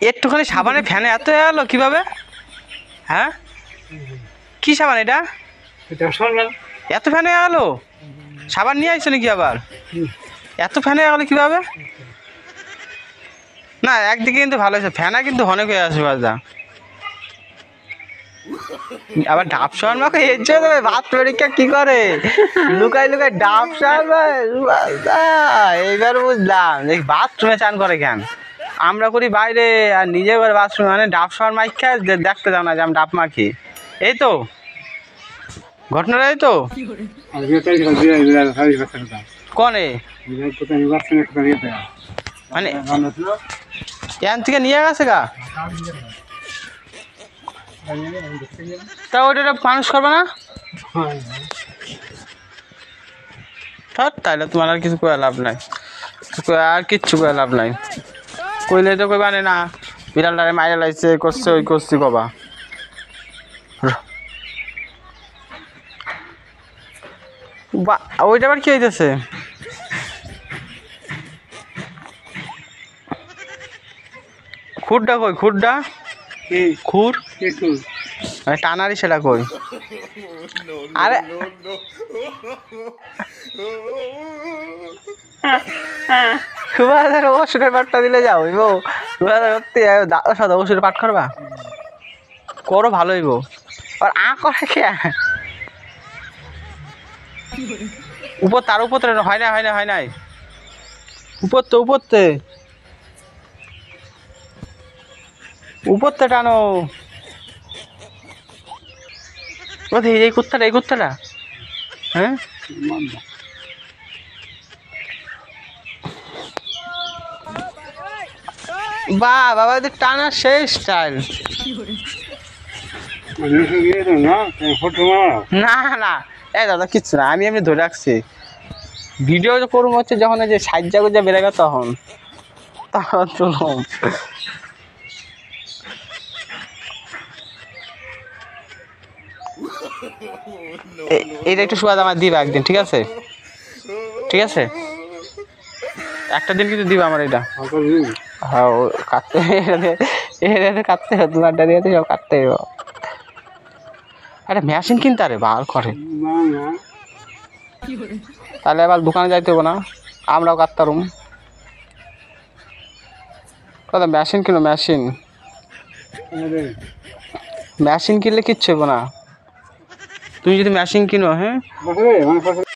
একটুখানি সাবানে ফ্যানে এত এলো কিভাবে? হ্যাঁ, কি সাবান এটা? এত ফ্যানে গেলো? সাবান নিয়ে আসছো নাকি আবার? এত ফ্যানে গেলো কিভাবে? না, একদিকে কিন্তু ভালো হয়েছে, ফ্যানা কিন্তু অনেক হয়ে আসবে বাজা। আবার ডাব সাবান মাখো এর জন্য ভাত পরীক্ষা কি করে লুকাই লুকাই ডাব সাবান। এইবার বুঝলাম এই বাথরুমে চান করে কেন। আমরা করি বাইরে আর নিজে করে বাথরুমে, মানে ডাব সাবান মাখা দেখতে যাও না যে আমি ডাব মাখি। এই তো ঘটনাটা, এই তো কনে মানে এখান থেকে নিয়ে গেছে গা। তা ওইটা মানুষ করবে না? তাইলে তোমার আর কিছু করে লাভ নাই, আর কিচ্ছু করে লাভ নাই। কইলে তো কইবা না বিড়ালটারে মাইরে লাইছে করছে ওই করছি কবা। ওইটা আবার কি হইতেছে? খুরটা কই? খুরটা খুর টানারি সেটা কই? আরে ওষুধের পাঠটা দিলে যাও সত্যি ওষুধের পাঠ করবা করো, ভালো হইব। আর করে কে উপর তার উপর হয় না, হয় না, হয় নাই উপরতে উপরতে উপরতে টানো। এই কুত্তাটা, এই কুত্তাটা হ্যাঁ বাহ বাবা, এদের টানার সেই স্টাইল। না না এই দাদা কিচ্ছু না, আমি এমনি ধরে রাখছি। ভিডিও করবো হচ্ছে যখন যে সাজ্জা গুজা বেড়ে গেল তখন তখন চলুন। এটা একটু সুবাদ আমার দিবা একদিন, ঠিক আছে? ঠিক আছে, একটা দিন কিন্তু দিবা আমার এটা। হ্যাঁ কাটতে কাটতে হবে, তোমারটা দিয়ে সব কাটতে হবে। একটা মেশিন কিনতে আরে বার করে, তাহলে আবার দোকানে যাইতে হবে না, আমরাও কাটতাম। কথা মেশিন কিনো, মেশিন মেশিন কিনলে কিচ্ছু হবে না। তুমি যদি মেশিন কিনো, হ্যাঁ